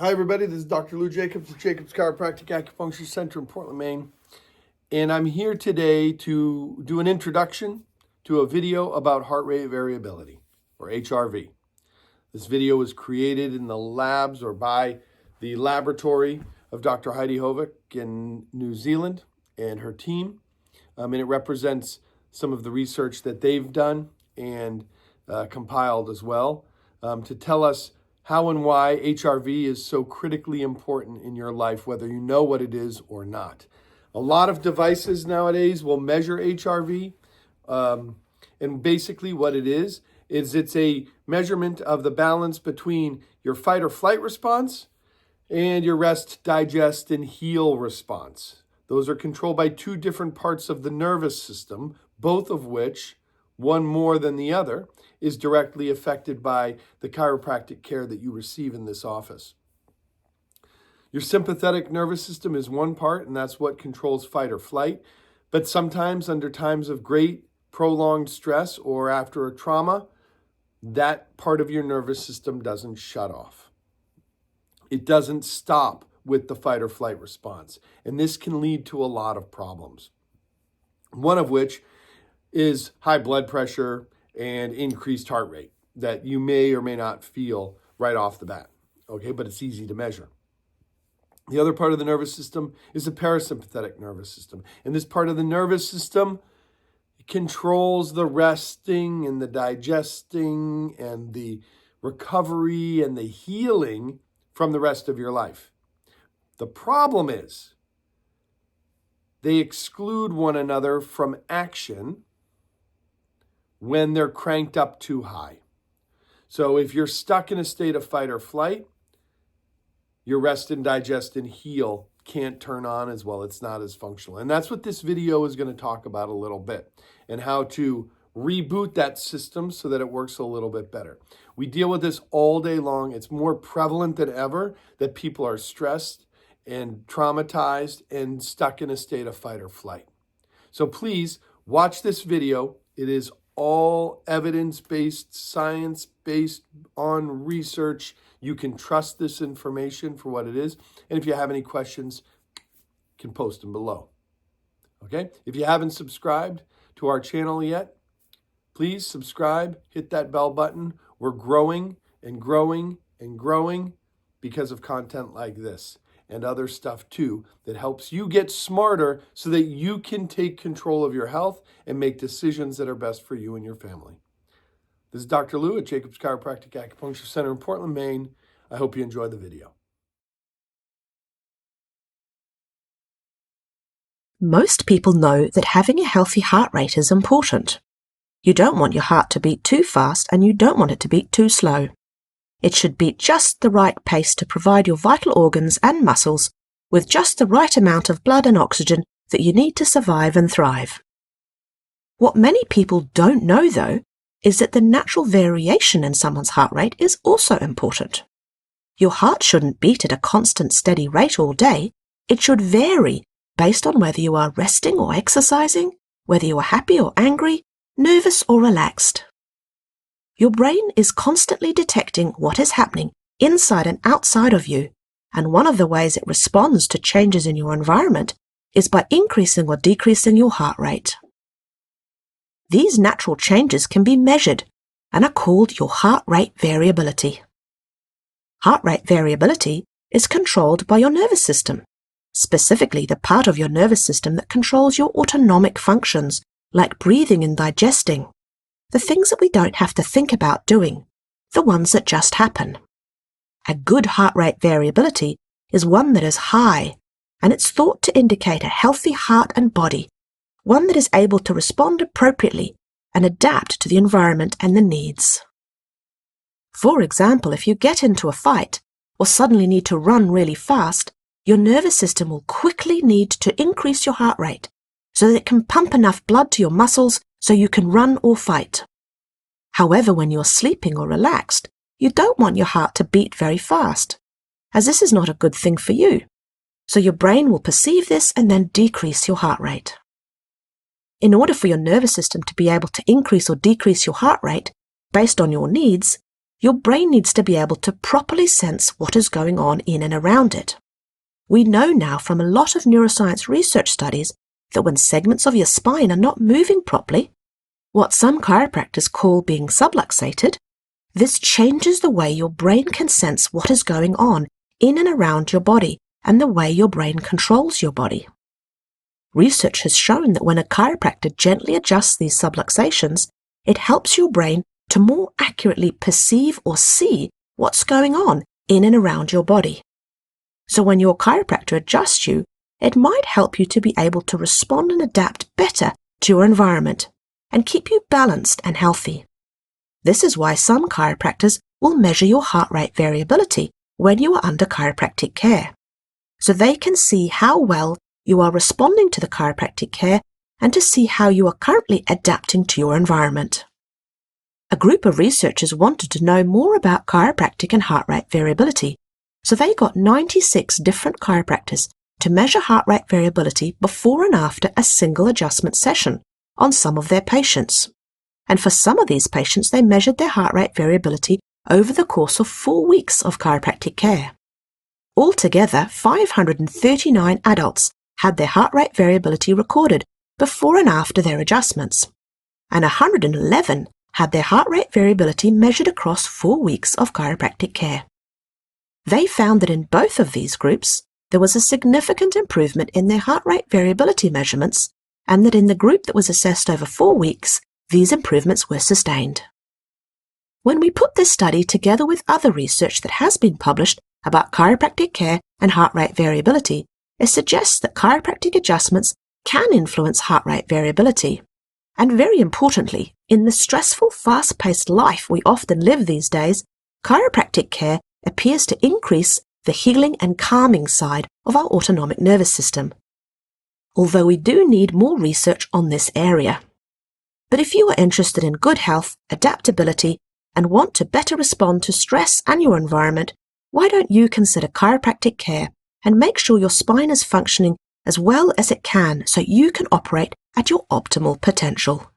Hi everybody, this is Dr. Lou Jacobs at Jacobs Chiropractic Acupuncture Center in Portland, Maine. And I'm here today to do an introduction to a video about heart rate variability, or HRV. This video was created in the labs or by the laboratory of Dr. Heidi Haavik in New Zealand and her team. And it represents some of the research that they've done and compiled as well to tell us how and why HRV is so critically important in your life, whether you know what it is or not. A lot of devices nowadays will measure HRV, and basically what it is it's a measurement of the balance between your fight or flight response and your rest, digest, and heal response. Those are controlled by two different parts of the nervous system, both of which, one more than the other, is directly affected by the chiropractic care that you receive in this office. Your sympathetic nervous system is one part, and that's what controls fight or flight. But sometimes under times of great prolonged stress or after a trauma, that part of your nervous system doesn't shut off. It doesn't stop with the fight or flight response. And this can lead to a lot of problems. One of which is high blood pressure and increased heart rate that you may or may not feel right off the bat, okay? But it's easy to measure. The other part of the nervous system is the parasympathetic nervous system. And this part of the nervous system controls the resting and the digesting and the recovery and the healing from the rest of your life. The problem is they exclude one another from action when they're cranked up too high. So if you're stuck in a state of fight or flight, your rest and digest and heal can't turn on as well. It's not as functional. And that's what this video is going to talk about a little bit, and how to reboot that system so that it works a little bit better. We deal with this all day long. It's more prevalent than ever that people are stressed and traumatized and stuck in a state of fight or flight. So please watch this video. It is all evidence-based, science-based on research. You can trust this information for what it is. And if you have any questions, you can post them below. Okay? If you haven't subscribed to our channel yet, please subscribe, hit that bell button. We're growing and growing and growing because of content like this and other stuff too that helps you get smarter so that you can take control of your health and make decisions that are best for you and your family. This is Dr. Lou at Jacobs Chiropractic Acupuncture Center in Portland, Maine. I hope you enjoy the video. Most people know that having a healthy heart rate is important. You don't want your heart to beat too fast and you don't want it to beat too slow. It should beat just the right pace to provide your vital organs and muscles with just the right amount of blood and oxygen that you need to survive and thrive. What many people don't know, though, is that the natural variation in someone's heart rate is also important. Your heart shouldn't beat at a constant, steady rate all day. It should vary based on whether you are resting or exercising, whether you are happy or angry, nervous or relaxed. Your brain is constantly detecting what is happening inside and outside of you, and one of the ways it responds to changes in your environment is by increasing or decreasing your heart rate. These natural changes can be measured and are called your heart rate variability. Heart rate variability is controlled by your nervous system, specifically the part of your nervous system that controls your autonomic functions, like breathing and digesting. The things that we don't have to think about doing, the ones that just happen. A good heart rate variability is one that is high, and it's thought to indicate a healthy heart and body, one that is able to respond appropriately and adapt to the environment and the needs. For example, if you get into a fight or suddenly need to run really fast, your nervous system will quickly need to increase your heart rate so that it can pump enough blood to your muscles so you can run or fight. However, when you're sleeping or relaxed, you don't want your heart to beat very fast, as this is not a good thing for you. So your brain will perceive this and then decrease your heart rate. In order for your nervous system to be able to increase or decrease your heart rate based on your needs, your brain needs to be able to properly sense what is going on in and around it. We know now from a lot of neuroscience research studies that when segments of your spine are not moving properly, what some chiropractors call being subluxated, this changes the way your brain can sense what is going on in and around your body and the way your brain controls your body. Research has shown that when a chiropractor gently adjusts these subluxations, it helps your brain to more accurately perceive or see what's going on in and around your body. So when your chiropractor adjusts you, it might help you to be able to respond and adapt better to your environment and keep you balanced and healthy. This is why some chiropractors will measure your heart rate variability when you are under chiropractic care, so they can see how well you are responding to the chiropractic care and to see how you are currently adapting to your environment. A group of researchers wanted to know more about chiropractic and heart rate variability, so they got 96 different chiropractors to measure heart rate variability before and after a single adjustment session on some of their patients. And for some of these patients, they measured their heart rate variability over the course of 4 weeks of chiropractic care. Altogether, 539 adults had their heart rate variability recorded before and after their adjustments, and 111 had their heart rate variability measured across 4 weeks of chiropractic care. They found that in both of these groups, there was a significant improvement in their heart rate variability measurements, and that in the group that was assessed over 4 weeks, these improvements were sustained. When we put this study together with other research that has been published about chiropractic care and heart rate variability, it suggests that chiropractic adjustments can influence heart rate variability. And very importantly, in the stressful, fast-paced life we often live these days, chiropractic care appears to increase the healing and calming side of our autonomic nervous system, although we do need more research on this area. But if you are interested in good health, adaptability, and want to better respond to stress and your environment, why don't you consider chiropractic care and make sure your spine is functioning as well as it can so you can operate at your optimal potential.